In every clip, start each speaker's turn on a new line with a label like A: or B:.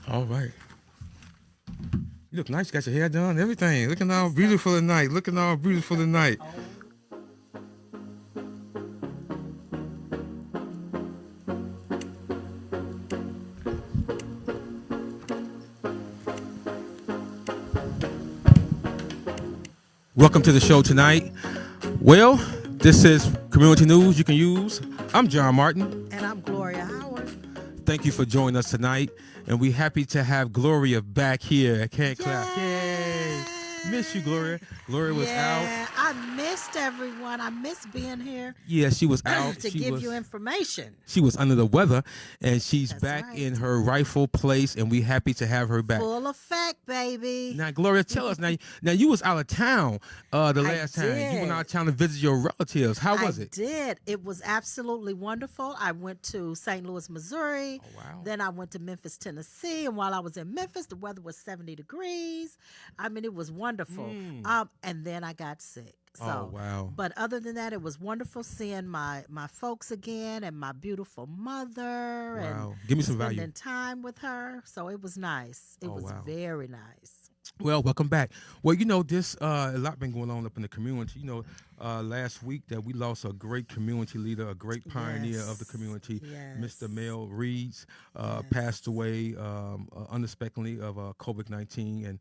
A: All right. You look nice. Got your hair done, everything. Looking all beautiful tonight. Looking all beautiful tonight. Welcome to the show tonight. Well, this is community news you can use. I'm John Martin.
B: And I'm Gloria Howard.
A: Thank you for joining us tonight. And we're happy to have Gloria back here. I can't clap. Yay! Miss you, Gloria. Gloria was out.
B: I missed everyone. I missed being here.
A: Yeah, she was out.
B: to give you information.
A: She was under the weather, and she's
B: That's
A: back
B: right.
A: in her rightful place, and we're happy to have her back.
B: Full effect, baby.
A: Now, Gloria, tell us now. You was out of town the last time. You went out of town to visit your relatives. How was it?
B: I did. It was absolutely wonderful. I went to St. Louis, Missouri.
A: Oh, wow.
B: Then I went to Memphis, Tennessee. And while I was in Memphis, the weather was 70 degrees. I mean, it was wonderful. And then I got sick. So,
A: Oh, wow.
B: But other than that, it was wonderful seeing my folks again and my beautiful mother.
A: Wow.
B: And
A: Give me some
B: spending
A: value.
B: time with her. So it was nice. It
A: Oh,
B: was
A: wow.
B: very nice.
A: Well, welcome back. Well, this a lot been going on up in the community. Last week that we lost a great community leader, a great pioneer of the community,
B: Yes.
A: Mr. Mel Reeds,
B: Yes.
A: passed away unexpectedly of COVID-19, and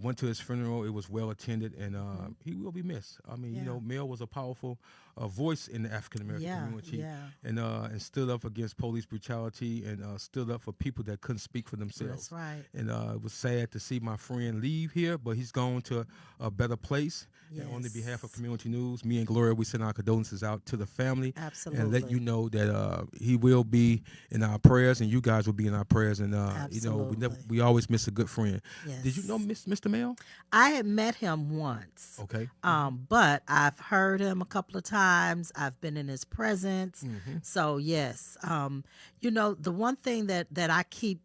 A: went to his funeral. It was well attended, and he will be missed. I mean,
B: Yeah.
A: Mel was a powerful voice in the African American community,
B: Yeah.
A: and stood up against police brutality, and stood up for people that couldn't speak for themselves.
B: That's right.
A: And it was sad to see my friend leave here, but he's gone to a better place. And on the
B: Yes.
A: behalf of Community News, me and Gloria, we send our condolences out to the family.
B: Absolutely.
A: And let you know that he will be in our prayers, and you guys will be in our prayers. And,
B: Absolutely.
A: we always miss a good friend.
B: Yes.
A: Did you know Mr. Mel?
B: I had met him once.
A: Okay.
B: But I've heard him a couple of times. I've been in his presence. So yes. The one thing that I keep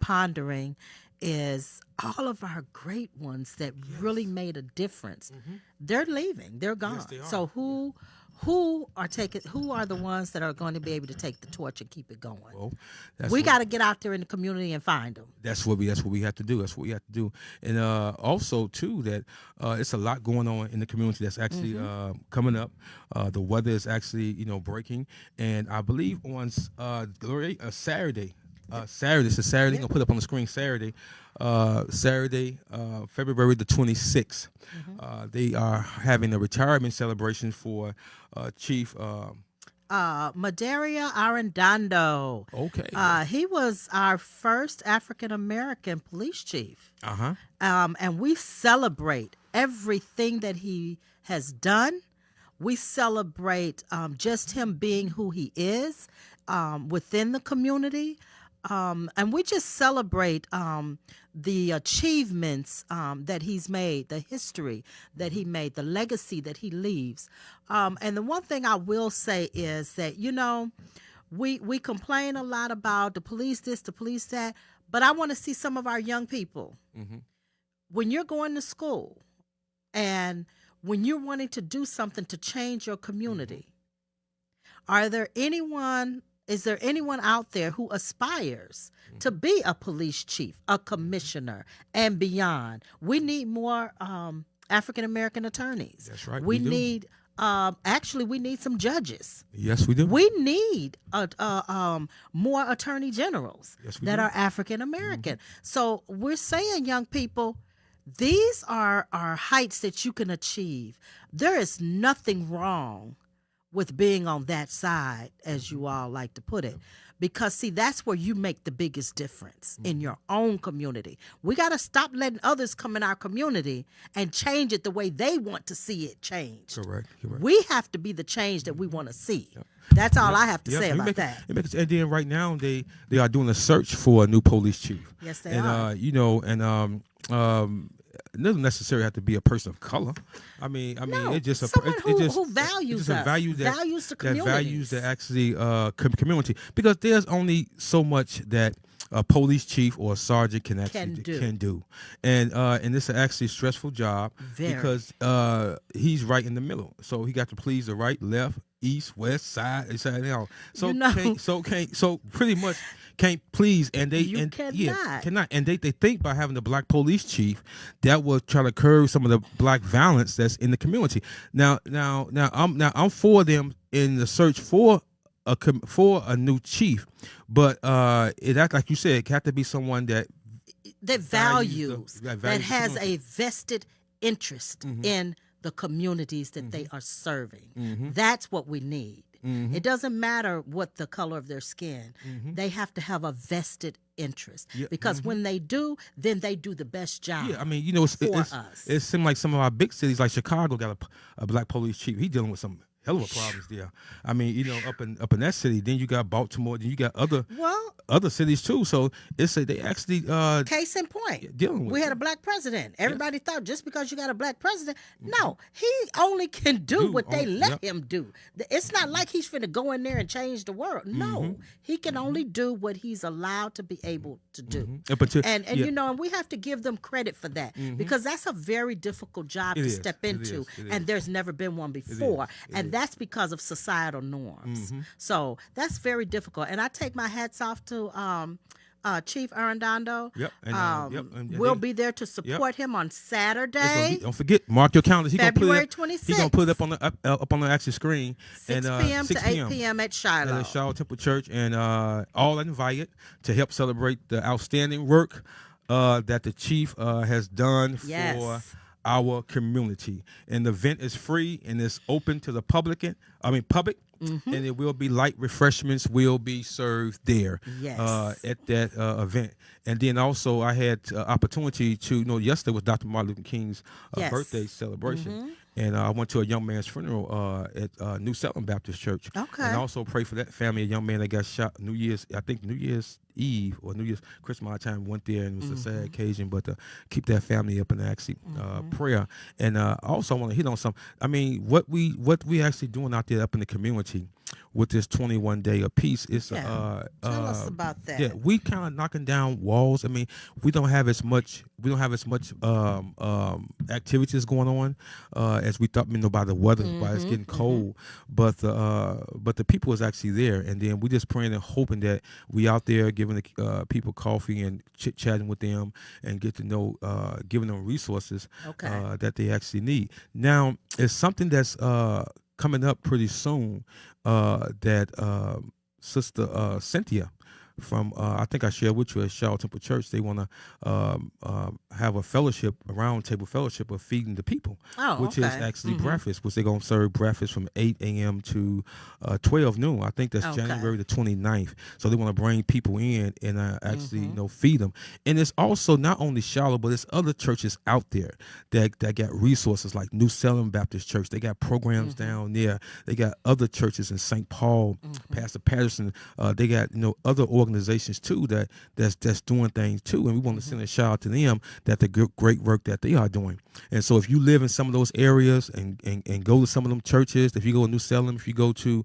B: pondering is all of our great ones that really made a difference. They're leaving. They're gone.
A: Yes, they are.
B: So who are the ones that are going to be able to take the torch and keep it going?
A: Well,
B: We got to get out there in the community and find them.
A: That's what we have to do. That's what we have to do. And also too that it's a lot going on in the community that's actually coming up. The weather is actually breaking, and I believe on Gloria Saturday. Saturday. So Saturday, I'm gonna put up on the screen. Saturday, February the 26th. They are having a retirement celebration for Chief.
B: Madaria Arredondo.
A: Okay.
B: He was our first African American police chief. And we celebrate everything that he has done. We celebrate just him being who he is within the community. And we just celebrate the achievements that he's made, the history that he made, the legacy that he leaves. And the one thing I will say is that, we complain a lot about the police this, the police that, but I want to see some of our young people. When you're going to school and when you're wanting to do something to change your community, is there anyone out there who aspires to be a police chief, a commissioner, and beyond? We need more African American attorneys.
A: That's right.
B: We
A: do.
B: need we need some judges.
A: Yes, we do.
B: We need more attorney generals
A: Yes, we
B: that
A: do.
B: are African American. So we're saying, young people, these are heights that you can achieve. There is nothing wrong with being on that side, as you all like to put it. Because, see, that's where you make the biggest difference in your own community. We got to stop letting others come in our community and change it the way they want to see it changed.
A: Correct.
B: We have to be the change that we want to see. That's all I have to say about that.
A: And then right now they are doing a search for a new police chief.
B: Yes, they are.
A: It doesn't necessarily have to be a person of color. I mean,
B: No,
A: it's just
B: someone who values us,
A: values
B: values the
A: that values
B: communities.
A: the actually community, because there's only so much that a police chief or a sergeant can do. And it's actually a stressful job.
B: Very.
A: Because he's right in the middle, so he got to please the right, left, east, west, side, inside out.
B: You
A: So
B: know,
A: so pretty much can't please, and they
B: you
A: and yeah
B: cannot.
A: cannot, and they think by having the black police chief that will try to curb some of the black violence that's in the community. Now I'm for them in the search for a new chief, but it act like you said, it have to be someone that
B: That values, that
A: values the
B: has
A: community.
B: a vested interest in the communities that they are serving. That's what we need. It doesn't matter what the color of their skin. They have to have a vested interest,
A: Yeah,
B: because when they do, then they do the best job.
A: Yeah, I mean, you know,
B: for us.
A: it seems like some of our big cities, like Chicago, got a black police chief. He's dealing with some hell of a problems there. I mean, you know, up in that city. Then you got Baltimore. Then you got
B: Well,
A: other cities too. So they actually
B: case in point,
A: dealing with
B: we
A: it.
B: had a black president. Everybody thought just because you got a black president, no, he only can do what they let him do. It's not like he's finna go in there and change the world. No, he can only do what he's allowed to be able to do. And you know, and we have to give them credit for that, because that's a very difficult job to step into, and there's never been one before, and that's because of societal norms. So that's very difficult, and I take my hats off to Chief Arredondo.
A: Yep. And
B: we'll be there to support him on Saturday.
A: Don't forget, mark your calendars.
B: February
A: He's
B: 26th.
A: gonna put it up on the actual screen.
B: 6
A: and,
B: p.m. to 8 p.m. at Shiloh.
A: At the Shiloh Temple Church, and all invited to help celebrate the outstanding work that the chief has done for our community. And the event is free and it's open to the public. And it will be light refreshments will be served there at that event. And then also I had opportunity to, yesterday was Dr. Martin Luther King's birthday celebration. And I went to a young man's funeral at New Salem Baptist Church.
B: Okay.
A: And also pray for that family, a young man that got shot New Year's Eve or New Year's Christmas time, went there, and it was a sad occasion, but keep that family up in actually prayer. And also I want to hit on something. I mean, what we actually doing out there up in the community with this 21 day of peace is
B: tell us about that.
A: Yeah, we kind of knocking down walls. I mean, we don't have as much activities going on as we thought, by the weather, why it's getting cold, but the people is actually there, and then we just praying and hoping that we out there giving the people coffee and chit chatting with them and get to know, giving them resources that they actually need. Now, it's something that's coming up pretty soon that Sister Cynthia from I think I shared with you at Shaw Temple Church, they want to have a fellowship, a round table fellowship of feeding the people, which is actually breakfast, which they're going to serve breakfast from 8 a.m. to 12 noon. I think that's January the 29th. So they want to bring people in and actually feed them. And it's also not only Charlotte, but it's other churches out there that got resources like New Salem Baptist Church. They got programs down there. They got other churches in St. Paul, Pastor Patterson. They got other organizations too that's doing things too, and we want to send a shout out to them that the great work that they are doing. And so if you live in some of those areas and go to some of them churches, if you go to New Salem, if you go to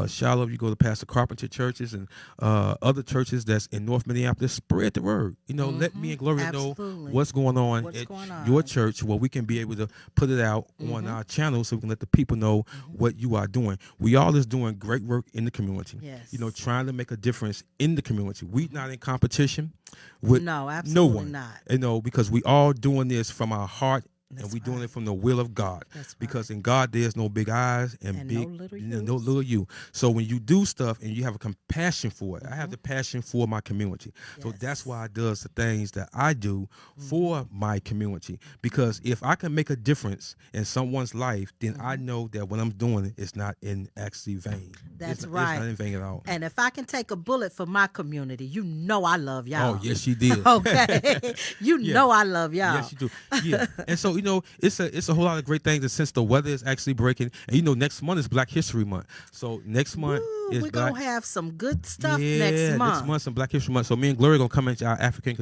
A: Shiloh, if you go to Pastor Carpenter churches and other churches that's in North Minneapolis, spread the word. Let me and Gloria know what's going on at your church, where we can be able to put it out on our channel so we can let the people know what you are doing. We all is doing great work in the community. Trying to make a difference in the community. We not in competition with no one. Not. Because we all doing this from our heart. And we're doing it from the will of God. Because in God there's no big eyes and big no little you. So when you do stuff and you have a compassion for it, I have the passion for my community. So that's why I does the things that I do for my community. Because if I can make a difference in someone's life, then I know that what I'm doing it's not in actually vain.
B: That's
A: right. It's not in vain at all.
B: And if I can take a bullet for my community, I love y'all.
A: Oh yes, you did.
B: Okay, know I love y'all.
A: Yes, you do. Yeah, and so it's a whole lot of great things. And since the weather is actually breaking, and next month is Black History Month, so next month
B: we're gonna have some good stuff next month.
A: Next month some Black History Month. So me and Gloria gonna come into our African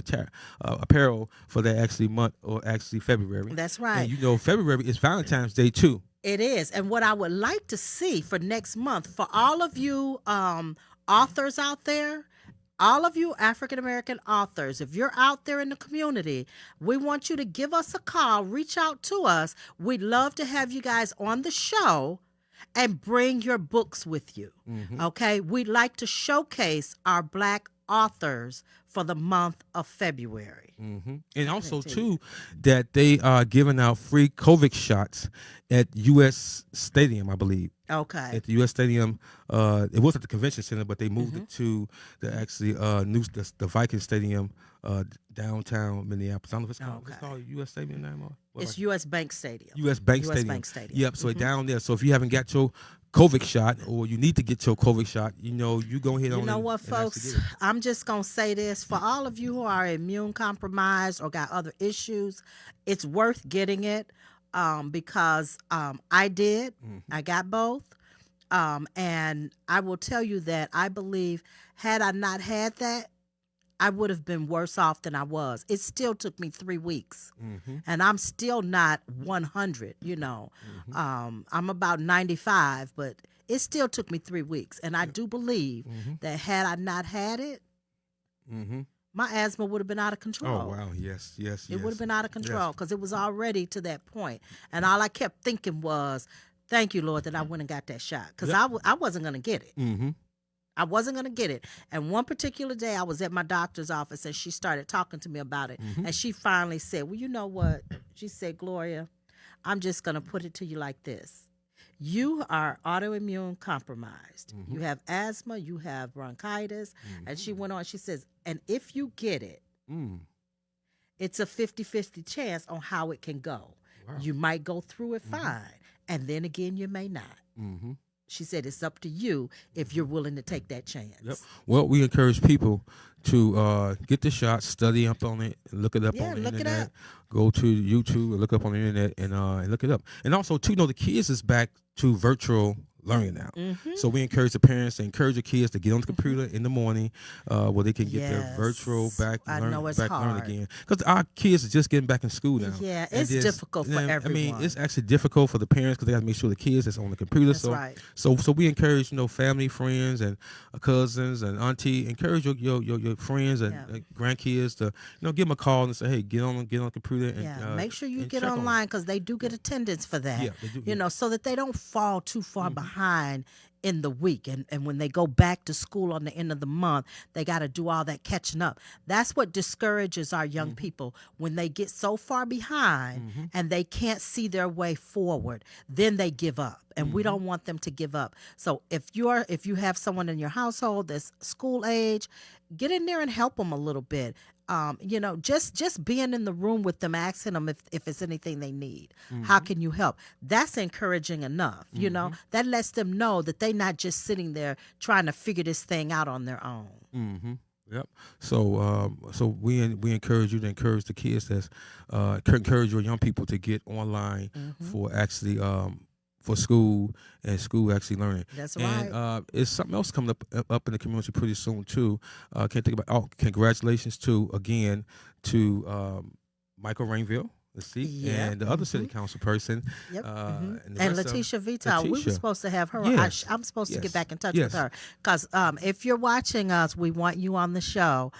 A: apparel for that actually month, or actually February.
B: That's right.
A: And February is Valentine's Day too.
B: It is. And what I would like to see for next month, for all of you authors out there, all of you African-American authors, if you're out there in the community, we want you to give us a call, reach out to us. We'd love to have you guys on the show and bring your books with you. Okay, we like to showcase our Black authors for the month of February.
A: And also too, that they are giving out free COVID shots at U.S. Stadium, I believe.
B: Okay.
A: At the U.S. Stadium, it was at the convention center, but they moved it to the actually the Viking Stadium downtown Minneapolis. I don't know if it's called U.S. Stadium now.
B: It's U.S. Bank Stadium.
A: U.S. Bank Stadium. Yep. So down there. So if you haven't got your COVID shot, or you need to get your COVID shot, you go ahead on.
B: You know what, folks? I'm just gonna say this for all of you who are immune compromised or got other issues. It's worth getting it because I did. I got both, and I will tell you that I believe had I not had that, I would have been worse off than I was. It still took me 3 weeks, and I'm still not 100. I'm about 95, but it still took me 3 weeks. And I do believe that had I not had it, my asthma would have been out of control.
A: Oh, wow. Yes.
B: It would have been out of control because it was already to that point. And all I kept thinking was, thank you, Lord, that I went and got that shot because I wasn't going to get it. I wasn't going to get it. And one particular day I was at my doctor's office and she started talking to me about it. And she finally said, well, you know what? She said, Gloria, I'm just going to put it to you like this. You are autoimmune compromised. You have asthma, you have bronchitis. And she went on, she says, and if you get it, it's a 50-50 chance on how it can go. Wow. You might go through it fine. And then again, you may not. She said it's up to you if you're willing to take that chance. Yep.
A: Well, we encourage people to get the shot, study up on it, look it up on the internet. Go to YouTube, look up on the internet, and look it up. And also, too, the kids is back to virtual learning now. So we encourage the parents to encourage the kids to get on the computer in the morning where they can get their virtual learn again. Because our kids are just getting back in school now.
B: Yeah, it's difficult for everyone.
A: I mean, it's actually difficult for the parents because they have to make sure the kids is on the computer.
B: That's right.
A: So we encourage, family, friends, and cousins and auntie, encourage your friends and grandkids to, give them a call and say, hey, get on the computer. And,
B: make sure you get online because they do get attendance for that. Yeah, they do. So that they don't fall too far behind in the week, and when they go back to school on the end of the month, they got to do all that catching up. That's what discourages our young people when they get so far behind and they can't see their way forward. Then they give up, and we don't want them to give up. So if you have someone in your household that's school age, get in there and help them a little bit. Just being in the room with them, asking them if it's anything they need. How can you help? That's encouraging enough. That lets them know that they're not just sitting there trying to figure this thing out on their own.
A: Yep. So we encourage you to encourage the kids encourage your young people to get online for actually for school and school actually learning.
B: That's right.
A: And it's something else coming up in the community pretty soon too. Can't think about. Congratulations to Michael Rainville. Let's see, and the other city council person.
B: Yep. And Letitia Vital. We were supposed to have her. Yes. I'm supposed to get back in touch with her because if you're watching us, we want you on the show,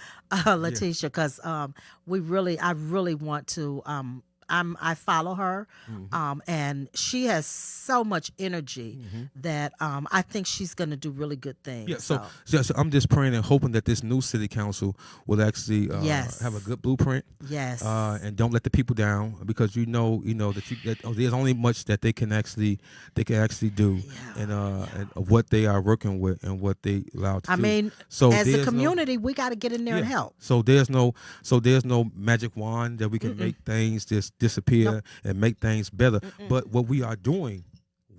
B: Letitia, because I really want to. I follow her, and she has so much energy that I think she's going to do really good things.
A: Yeah, so I'm just praying and hoping that this new city council will actually have a good blueprint.
B: Yes.
A: And don't let the people down because that there's only much that they can actually do, and what they are working with and what they allowed to do.
B: I mean, so as a community, we got to get in there and help.
A: So there's no magic wand that we can make things just disappear and make things better. But what we are doing,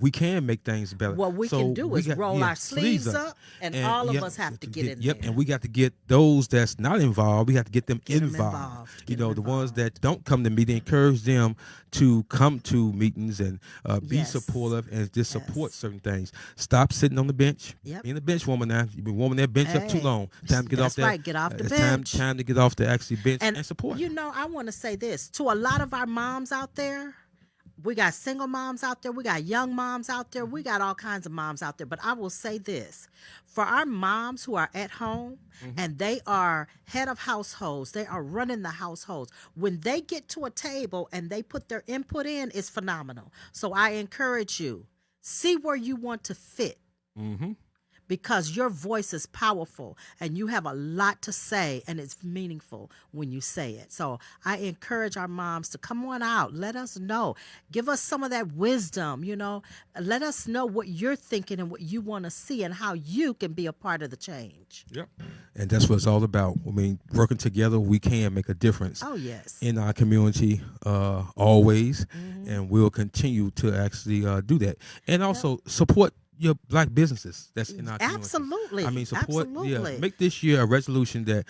A: we can make things better.
B: What we can do is roll our sleeves up, and all of us have to get in there.
A: And we got to get those that's not involved. We have to get them involved. The ones that don't come to meetings, encourage them to come to meetings and be supportive and just support certain things. Stop sitting on the bench. Being a bench woman now. You've been warming that bench up too long. Time to get off that.
B: Right. Get off the bench.
A: Time to get off the actually bench and support.
B: I want to say this to a lot of our moms out there. We got single moms out there. We got young moms out there. We got all kinds of moms out there. But I will say this. For our moms who are at home and they are head of households, they are running the households. When they get to a table and they put their input in, it's phenomenal. So I encourage you, See where you want to fit.
A: Mm-hmm.
B: Because your voice is powerful and you have a lot to say, and it's meaningful when you say it. So I encourage our moms to come on out. Let us know. Give us some of that wisdom, Let us know what you're thinking and what you want to see and how you can be a part of the change.
A: Yep. And that's what it's all about. I mean, working together, we can make a difference.
B: Oh, yes.
A: In our community, always. And we'll continue to actually do that. And also support your black businesses that's in our community.
B: Absolutely.
A: I mean, support.
B: Absolutely.
A: Yeah, make this year a resolution that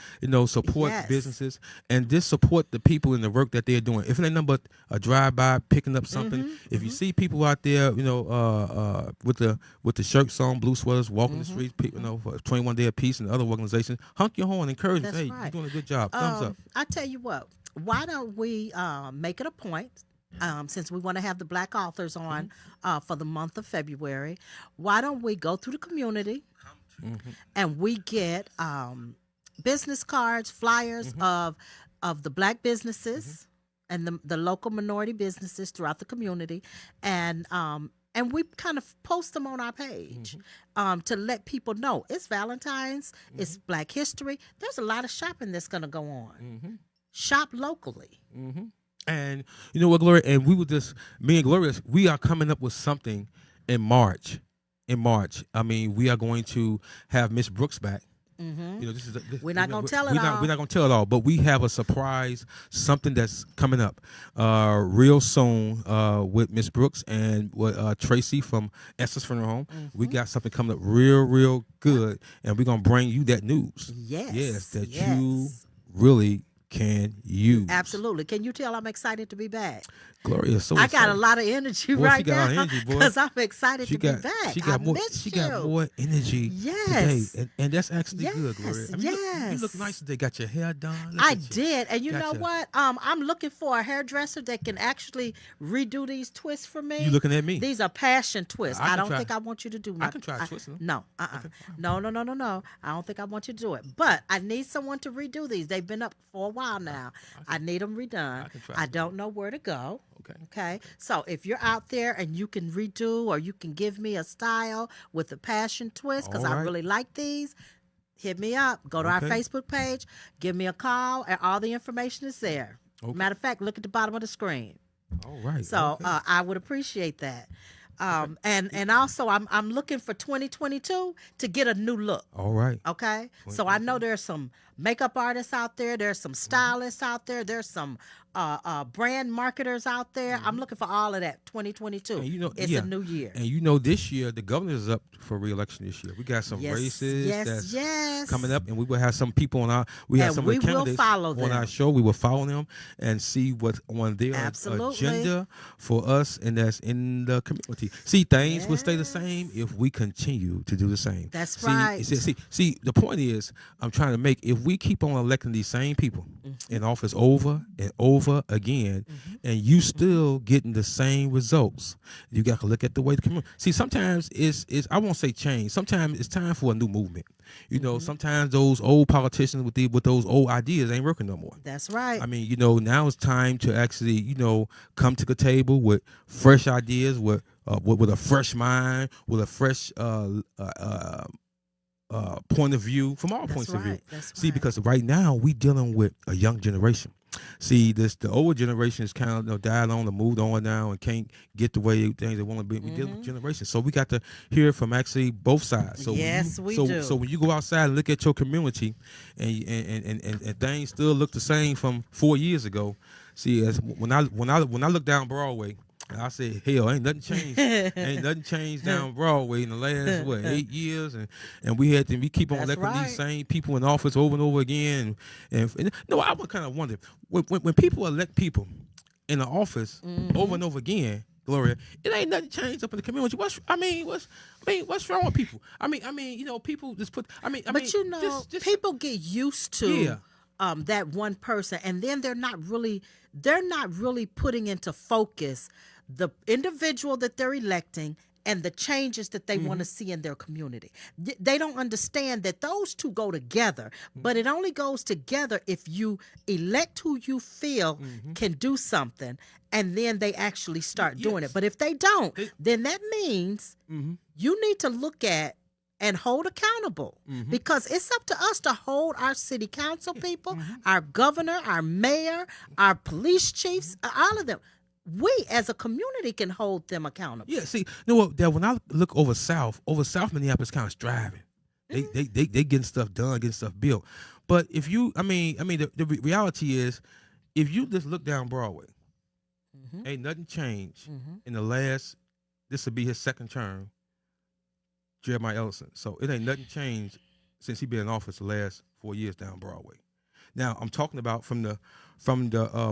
A: support
B: Yes.
A: businesses and just support the people in the work that they're doing. If it ain't nothing but a drive by picking up something, if you see people out there, with the shirts on, blue sweaters, walking the streets, people, for 21 Day of Peace and other organizations, honk your horn, encourage them. Hey, you're doing a good job. Thumbs up.
B: I tell you what. Why don't we make it a point? Since we want to have the Black authors on for the month of February, why don't we go through the community and we get business cards, flyers of the Black businesses and the local minority businesses throughout the community, and we kind of post them on our page to let people know it's Valentine's, it's Black History. There's a lot of shopping that's going to go on. Shop locally.
A: And you know what, Gloria? And me and Gloria, we are coming up with something in March. I mean, we are going to have Miss Brooks back.
B: We're not going to tell it all.
A: We're not going to tell it all, but we have a surprise, something that's coming up real soon with Miss Brooks and with Tracy from Essence Funeral Home. We got something coming up real good, and we're going to bring you that news.
B: Yes.
A: You really can use.
B: Absolutely. Can you tell I'm excited to be back?
A: Gloria, so
B: I got a lot of energy right now because I'm excited to be back.
A: She got more energy today, and that's actually good, Gloria. I mean, you look nice today. Got your hair done.
B: I did, and you know what? I'm looking for a hairdresser that can actually redo these twists for me.
A: You looking at me?
B: These are passion twists. I don't think I want you to do.
A: I can try twisting them.
B: No, no. I don't think I want you to do it. But I need someone to redo these. They've been up for a while now. I need them redone. I don't know where to go. Okay. So if you're out there and you can redo or you can give me a style with a passion twist, because I really like these, hit me up. Go to our Facebook page. Give me a call, and all the information is there. Matter of fact, look at the bottom of the screen.
A: All right.
B: So I would appreciate that. And also I'm looking for 2022 to get a new look.
A: All right.
B: Okay. So I know there's some makeup artists out there. There's some stylists out there. There's some brand marketers out there. I'm looking for all of that. 2022. And it's a new year.
A: And this year the governor is up for re-election this year. We got some races that's coming up, and we will have some people on our. We have some of the candidates on our show. We will follow them and see what's on their agenda for us, and that's in the community. See, things will stay the same if we continue to do the same.
B: That's right.
A: See, the point is, I'm trying to make, if we keep on electing these same people in office over and over again, and you still getting the same results, you got to look at the way the community. See, sometimes it's I won't say change. Sometimes it's time for a new movement. Sometimes those old politicians with those old ideas ain't working no more.
B: That's right.
A: I mean, now it's time to actually, come to the table with fresh ideas, with a fresh mind, with a fresh point of view from all points of view. See, because right now we dealing with a young generation. See, the older generation is kind of died on and moved on now and can't get the way things they want to be. We deal with generation, so we got to hear from actually both sides. So
B: we do.
A: So when you go outside and look at your community, and things still look the same from 4 years ago. See, when I look down Broadway, I said, hell, ain't nothing changed. Ain't nothing changed down Broadway in the last 8 years, and we keep on electing these same people in office over and over again. And no, I would kind of wonder when people elect people in the office over and over again, Gloria, it ain't nothing changed up in the community. What's wrong with people? I mean, people just put.
B: People get used to that one person, and then they're not really putting into focus the individual that they're electing and the changes that they want to see in their community. They don't understand that those two go together, but it only goes together if you elect who you feel can do something, and then they actually start doing it. But if they don't, then that means you need to look at and hold accountable, because it's up to us to hold our city council people, our governor, our mayor, our police chiefs, all of them. We as a community can hold them accountable.
A: Yeah, see, you know what? That when I look over South Minneapolis kind of striving. They getting stuff done, getting stuff built. But if you, the reality is, if you just look down Broadway, ain't nothing changed in the last. This will be his second term, Jeremiah Ellison. So it ain't nothing changed since he been in office the last 4 years down Broadway. Now I'm talking about from the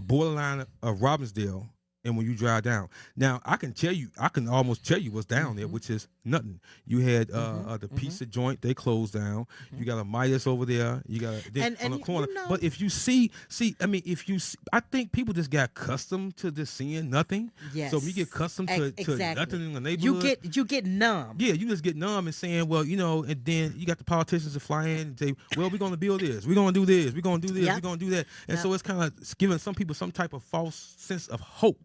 A: borderline of Robbinsdale. And when you drive down, now I can almost tell you what's down there, which is nothing. You had the pizza joint, they closed down. You got a Midas over there. You got on the corner. You know, but if you I think people just got accustomed to just seeing nothing.
B: Yes.
A: So when you get accustomed to nothing in the neighborhood,
B: you get numb.
A: Yeah, you just get numb and saying, well, and then you got the politicians that fly in and say, well, we're going to build this, we're going to do this, we're going to do this, we're going to do that, and so it's kind of giving some people some type of false sense of hope.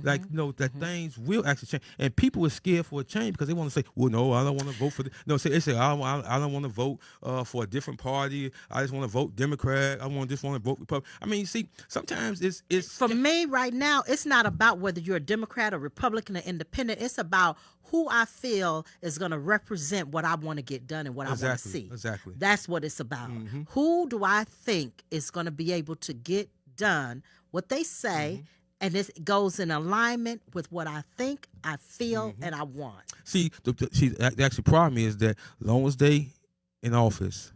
A: Like, that things will actually change, and people are scared for a change because they want to say, well, no, I don't want to vote for this. No, they say I don't want to vote for a different party. I just want to vote Democrat. Just want to vote Republican. You see, sometimes it's
B: for me right now. It's not about whether you're a Democrat or Republican or Independent. It's about who I feel is going to represent what I want to get done and what I want to see.
A: Exactly.
B: That's what it's about. Who do I think is going to be able to get done what they say? And this goes in alignment with what I think, I feel, and I want.
A: See, the actual problem is that as long as they in office,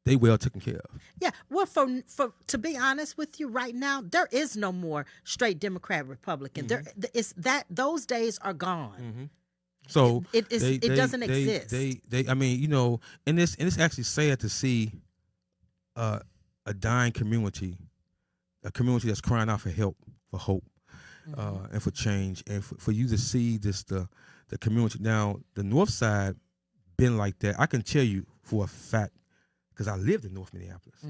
A: they well taken care of.
B: Yeah, well, for to be honest with you, right now there is no more straight Democrat Republican. There is that those days are gone.
A: So
B: it doesn't exist.
A: And it's actually sad to see a dying community, a community that's crying out for help, for hope, and for change, and for you to see the community. Now, the North Side been like that. I can tell you for a fact, because I lived in North Minneapolis.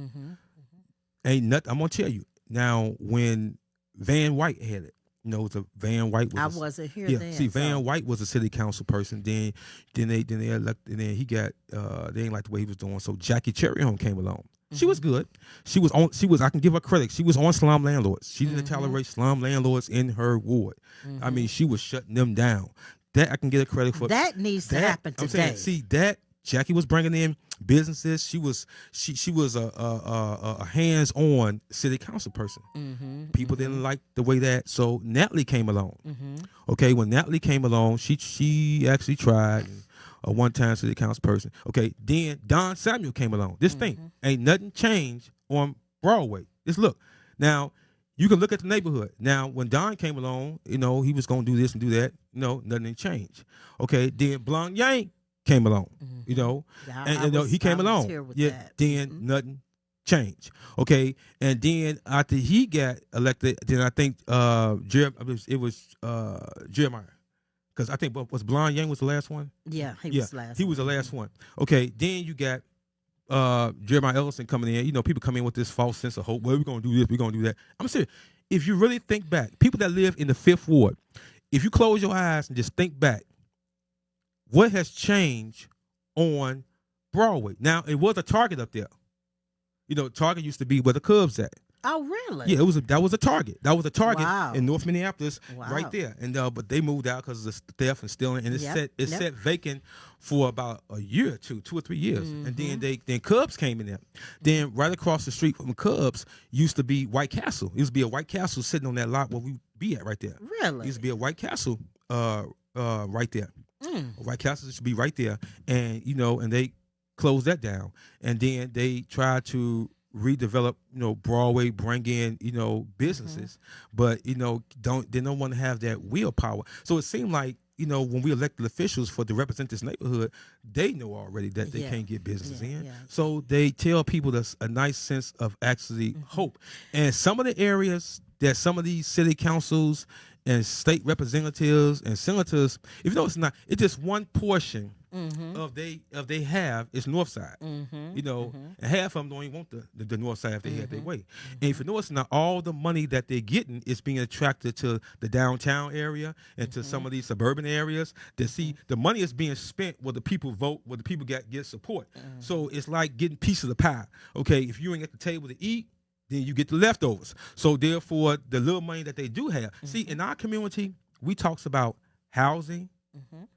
A: Ain't nothing. I'm gonna tell you now. When Van White had it, Van White was.
B: I wasn't here
A: then.
B: then.
A: See, Van White was a city council person. Then they elected, and then he got. They ain't like the way he was doing. So Jackie Cherryhome came along. She was good. She was. I can give her credit. She was on slum landlords. She didn't tolerate slum landlords in her ward. She was shutting them down. That I can get her credit for.
B: That needs to happen today.
A: I'm saying, see that Jackie was bringing in businesses. She was a hands-on city council person. People didn't like the way that. So Natalie came along. Okay, when Natalie came along, she actually tried. A one-time city council person. Okay, then Don Samuel came along. This thing ain't nothing changed on Broadway. Just look. Now, you can look at the neighborhood. Now, when Don came along, he was going to do this and do that. Nothing changed. Okay, then Blonde Yang came along. He came along. Then nothing changed. Okay, and then after he got elected, then I think Jeremiah. Because I think was Blonde Yang was the last one?
B: Yeah, he was the last one.
A: He was the last one. Okay, then you got Jeremiah Ellison coming in. People come in with this false sense of hope. Well, we're going to do this, we're going to do that. I'm serious. If you really think back, people that live in the 5th Ward, if you close your eyes and just think back, what has changed on Broadway? Now, it was a Target up there. Target used to be where the Cubs at.
B: Oh, really?
A: Yeah, that was a Target. That was a Target
B: Wow.
A: in North Minneapolis,
B: Wow.
A: right there. And but they moved out because of the theft and stealing, and it sat vacant for about a year or 2 or 3 years. And then Cubs came in there. Then right across the street from Cubs used to be White Castle. It used to be a White Castle sitting on that lot where we be at right there.
B: Really?
A: It used to be a White Castle right there. White Castle used to be right there, and and they closed that down, and then they tried to redevelop, Broadway, bring in, businesses, but they don't want to have that willpower. So it seemed like, when we elected officials to represent this neighborhood, they know already that they can't get businesses in.
B: Yeah.
A: So they tell people that's a nice sense of actually hope. And some of the areas that some of these city councils and state representatives and senators, if you know it's not, it's just one portion of they have is north side. You know, and half of them don't even want the north side if they had their way. And if you notice now, all the money that they're getting is being attracted to the downtown area and to some of these suburban areas. That see the money is being spent where the people vote, where the people get support. So it's like getting pieces of the pie. Okay, if you ain't at the table to eat, then you get the leftovers. So therefore, the little money that they do have. See, in our community, we talks about housing.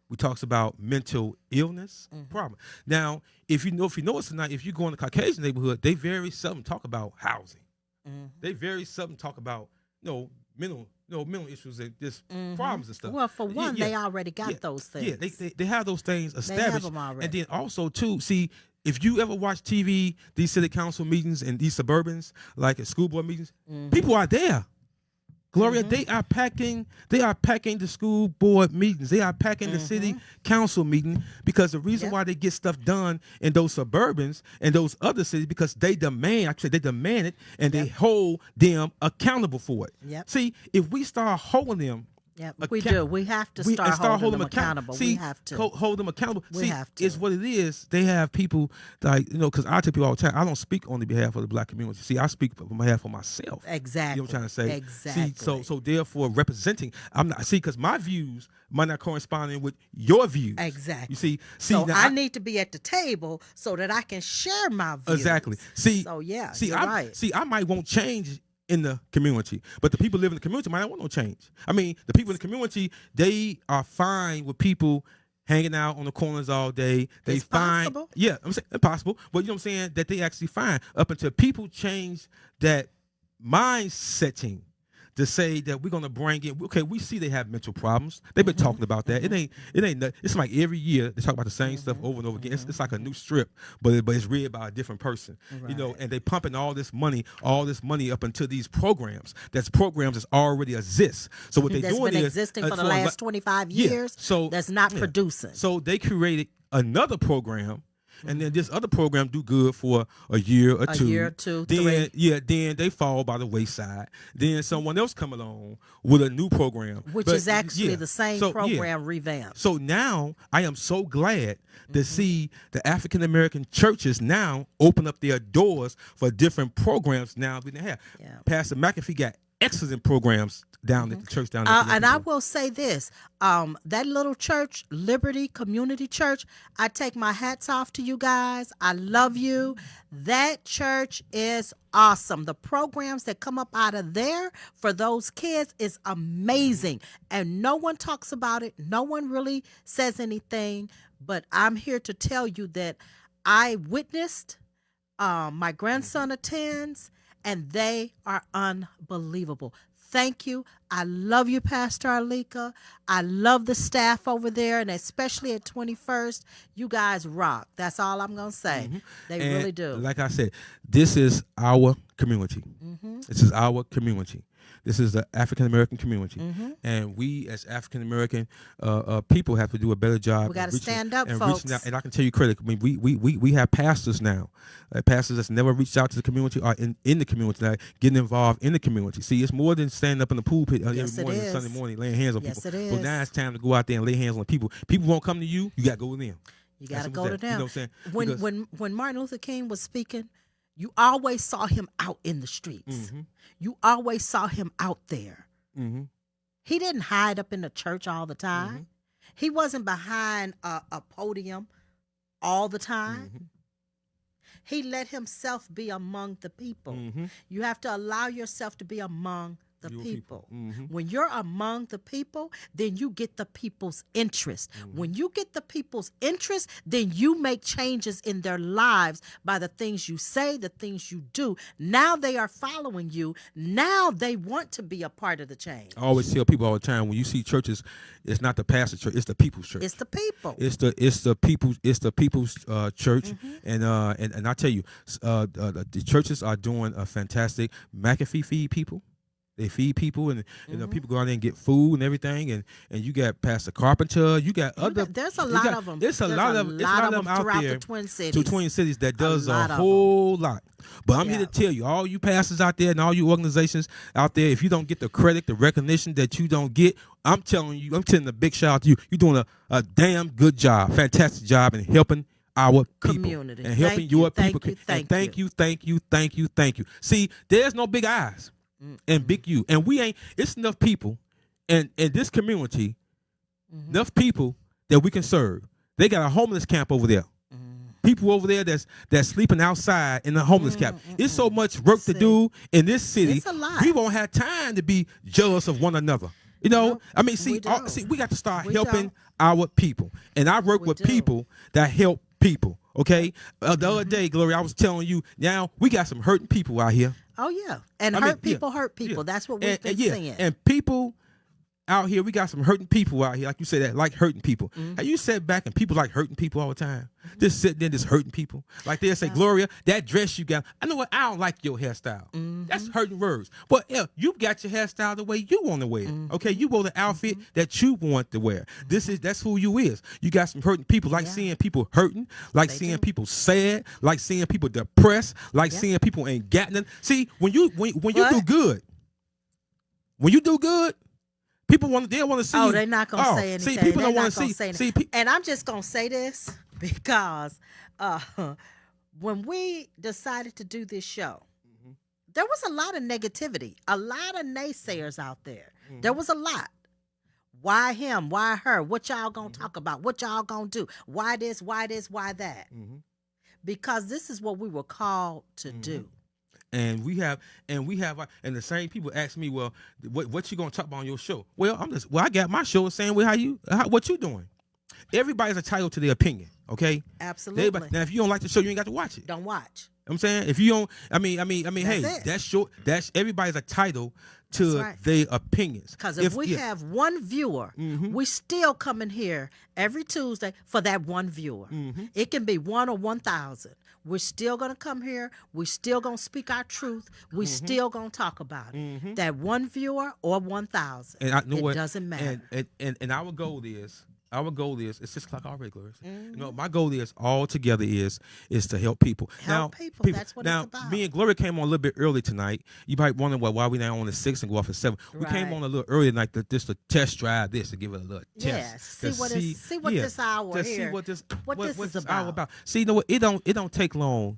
A: We talks about mental illness problem. Now, if you notice tonight, if you go in the Caucasian neighborhood, they very seldom talk about housing. They very seldom talk about mental issues and just problems and stuff.
B: Well, for one, they already got those things.
A: Yeah, they have those things established.
B: They have them already.
A: And then also too, see, if you ever watch TV, these city council meetings and these suburbans, like at school board meetings, people are there. Gloria, they are packing the school board meetings. They are packing the city council meeting because the reason why they get stuff done in those suburbans and those other cities because they demand it and they hold them accountable for it. See, if we start holding them
B: we do. We have to start holding them accountable.
A: See,
B: we have to
A: hold them accountable.
B: We have to.
A: It's what it is. They have people like because I tell people all the time. I don't speak on the behalf of the black community. See, I speak on behalf of myself.
B: Exactly.
A: You know what I'm trying to say?
B: Exactly.
A: See, so therefore, representing. I'm not because my views might not correspond with your views.
B: Exactly.
A: You see.
B: So I need to be at the table so that I can share my views.
A: Exactly. See.
B: So yeah.
A: See,
B: right.
A: See, I might want change in the community, but the people live in the community might not want no change. I mean, the people in the community, they are fine with people hanging out on the corners all day. They find,
B: possible.
A: Yeah, I'm saying impossible, but you know what I'm saying, that they actually find up until people change that mindsetting to say that we're gonna bring in. Okay, we see they have mental problems. They've been talking about that. It ain't. It's like every year they talk about the same stuff over and over again. It's like a new strip, but it's read by a different person.
B: Right.
A: You know, and they pumping all this money up into these programs. That's programs that already exist. So what they doing
B: been
A: is
B: existing for the last 25 years.
A: So
B: that's not producing.
A: So they created another program. And then this other program do good for a year or two. Then
B: 3.
A: Then they fall by the wayside. Then someone else come along with a new program,
B: which is actually the same program revamped.
A: So now I am so glad to see the African American churches now open up their doors for different programs now we have. Pastor McAfee got excellent programs down at the church down there.
B: And I will say this, that little church, Liberty Community Church, I take my hats off to you guys. I love you. That church is awesome. The programs that come up out of there for those kids is amazing. And no one talks about it. No one really says anything. But I'm here to tell you that I witnessed, my grandson attends, and they are unbelievable. Thank you. I love you, Pastor Alika. I love the staff over there, and especially at 21st. You guys rock. That's all I'm going to say. They really do.
A: Like I said, this is our community. This is our community. This is the African American community, and we as African American people have to do a better job.
B: We got to stand up, folks.
A: Reaching out, and I can tell you credit. I mean, we have pastors now, pastors that's never reached out to the community or in the community, like getting involved in the community. See, it's more than standing up in the pulpit every morning, Sunday morning, laying hands on people.
B: It is.
A: But now it's time to go out there and lay hands on people. People won't come to you. You got to go with them.
B: You got to go to them.
A: You know what I'm
B: saying? When Martin Luther King was speaking, you always saw him out in the streets. You always saw him out there. He didn't hide up in the church all the time. He wasn't behind a podium all the time. He let himself be among the people. You have to allow yourself to be among the people. When you're among the people, then you get the people's interest. When you get the people's interest, then you make changes in their lives by the things you say, the things you do. Now they are following you. Now they want to be a part of the change.
A: I always tell people all the time, when you see churches, it's not the pastor church, it's the people's church.
B: It's the people.
A: It's the people's church. And I tell you, the churches are doing a fantastic. McAfee feed people. They feed people, and people go out there and get food and everything. And you got Pastor Carpenter. You got other.
B: There's a lot of them.
A: There's a lot of them out
B: throughout
A: there.
B: the Twin Cities.
A: To Twin Cities that does a whole lot. But I'm here to tell you, all you pastors out there and all you organizations out there, if you don't get the credit, the recognition that you don't get, I'm telling a big shout out to you. You're doing a damn good job, fantastic job in helping our
B: community
A: people and helping your people.
B: Thank
A: you. See, there's no big eyes and big you, and we ain't. It's enough people, and in this community, enough people that we can serve. They got a homeless camp over there. People over there that's sleeping outside in the homeless camp. It's so much work to do in this city.
B: It's a lot.
A: We won't have time to be jealous of one another. You know, I mean, we got to start helping our people, and I work with people that help people. Okay, the other day, Gloria, I was telling you. Now we got some hurting people out here.
B: Oh yeah, and hurt people.
A: Yeah.
B: That's what we've been seeing.
A: And people out here, we got some hurting people out here, like you said, that like hurting people. Have you sat back and people like hurting people all the time? Just sitting there, just hurting people. Like they'll say, Gloria, that dress you got, I know what, I don't like your hairstyle. That's hurting words. But you got your hairstyle the way you want to wear it. Okay, you wore the outfit that you want to wear. That's who you is. You got some hurting people, like seeing people hurting, like seeing people sad, like seeing people depressed, like seeing people ain't got nothing. See, when you do good, people want to see.
B: Oh, they're not gonna say anything.
A: See, people don't want to see.
B: And I'm just gonna say this because when we decided to do this show, there was a lot of negativity, a lot of naysayers out there. There was a lot. Why him? Why her? What y'all gonna talk about? What y'all gonna do? Why this? Why this? Why that? Because this is what we were called to do.
A: And the same people ask me, well, what you gonna talk about on your show? Well, I got my show saying, well, what you doing? Everybody's entitled to their opinion, okay?
B: Absolutely.
A: Now, if you don't like the show, you ain't got to watch it.
B: Don't watch.
A: I'm saying, if you don't,
B: That's it.
A: that's everybody's entitled to their opinions.
B: Because if we have one viewer, we still come in here every Tuesday for that one viewer. It can be 1 or 1,000. We're still going to come here. We're still going to speak our truth. We're still going to talk about it. That one viewer or 1,000. And it doesn't matter.
A: And our goal is, it's 6 o'clock already, Gloria. You know, my goal is all together is to help people.
B: People. That's what it's about.
A: Me and Gloria came on a little bit early tonight. You might wonder why we now on the 6 and go off at 7. We came on a little early tonight just to test drive this and give it a little test.
B: See what this hour here.
A: See what this
B: is
A: about. See, you know what? It don't take long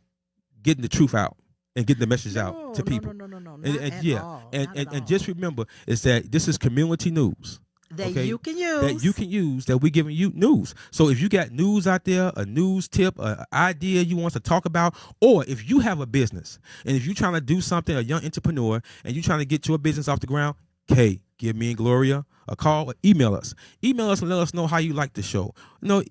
A: getting the truth out and getting the message out to people.
B: No.
A: And just remember is that this is community news.
B: That you can use.
A: That we're giving you news. So if you got news out there, a news tip, an idea you want to talk about, or if you have a business and if you're trying to do something, a young entrepreneur, and you're trying to get your business off the ground, give me and Gloria a call or email us. Email us and let us know how you like the show. You know,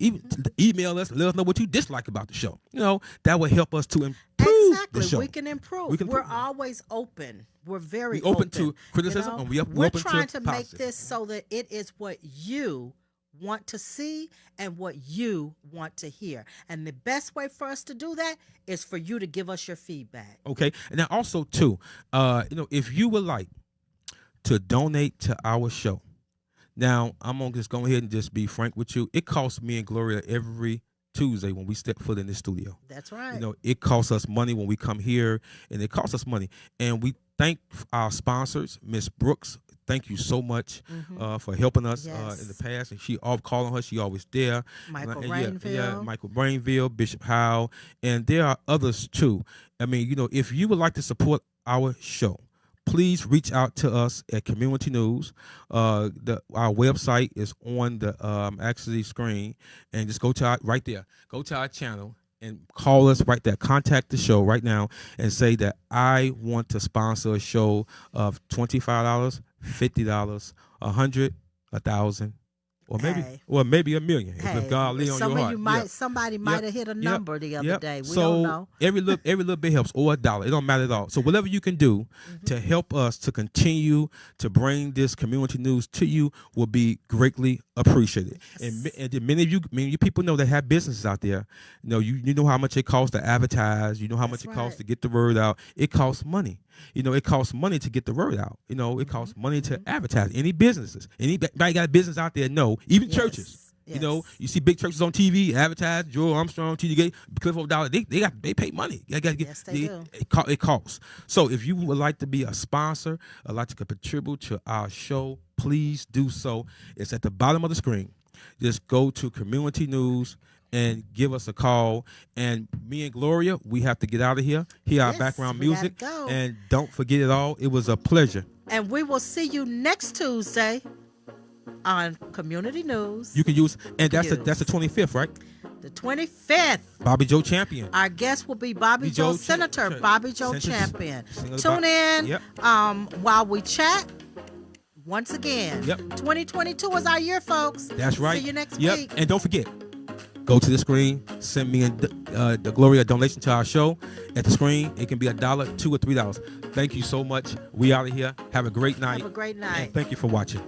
A: email us and let us know what you dislike about the show. You know, that will help us to improve the show.
B: We can improve. We're always open. We're very
A: open to criticism, and we're
B: trying to make this so that it is what you want to see and what you want to hear. And the best way for us to do that is for you to give us your feedback.
A: Okay. And then also too, if you would like to donate to our show. Now, I'm going to just go ahead and just be frank with you. It costs me and Gloria every Tuesday when we step foot in the studio.
B: That's right.
A: You know, it costs us money when we come here, and it costs us money. And we thank our sponsors, Miss Brooks. Thank you so much for helping us in the past. And she calling her, she always there.
B: Michael Brainville.
A: Michael Brainville, Bishop Howe, and there are others too. I mean, if you would like to support our show, please reach out to us at Community News. Our website is on the actually screen, and just go to our channel and call us right there. Contact the show right now and say that I want to sponsor a show of $25, $50, $100, $1,000. Or maybe $1 million. If God lay on your heart.
B: Somebody might have hit a number the other day. We don't know.
A: every little bit helps, or $1. It don't matter at all. So whatever you can do to help us to continue to bring this community news to you will be greatly appreciated. Yes. And many of you people know that have businesses out there. You know how much it costs to advertise. You know how much it costs to get the word out. It costs money. it costs money to get the word out. It costs money to advertise. Any businesses, anybody got a business out there? No, even churches.
B: Yes.
A: You see big churches on TV advertise. Joel Armstrong, T.D. Gate, Clifford Dollar. They pay money.
B: Yes, they do.
A: It costs. So if you would like to be a sponsor, or like to contribute to our show, please do so. It's at the bottom of the screen. Just go to Community News and give us a call. And me and Gloria, we have to get out of here. Hear our background music.
B: Go.
A: And don't forget it all. It was a pleasure.
B: And we will see you next Tuesday on Community News.
A: You can use, and that's the 25th, right?
B: The 25th.
A: Bobbie Joe Champion.
B: Our guest will be Bobbie Joe, Senator Bobbie Joe Champion. Tune in while we chat. Once again, 2022 is our year, folks.
A: That's right.
B: See you next week.
A: And don't forget, go to the screen, send me the Gloria donation to our show. At the screen, it can be $1, $2, or $3. Thank you so much. We out of here. Have a great night.
B: Have a great night.
A: And thank you for watching.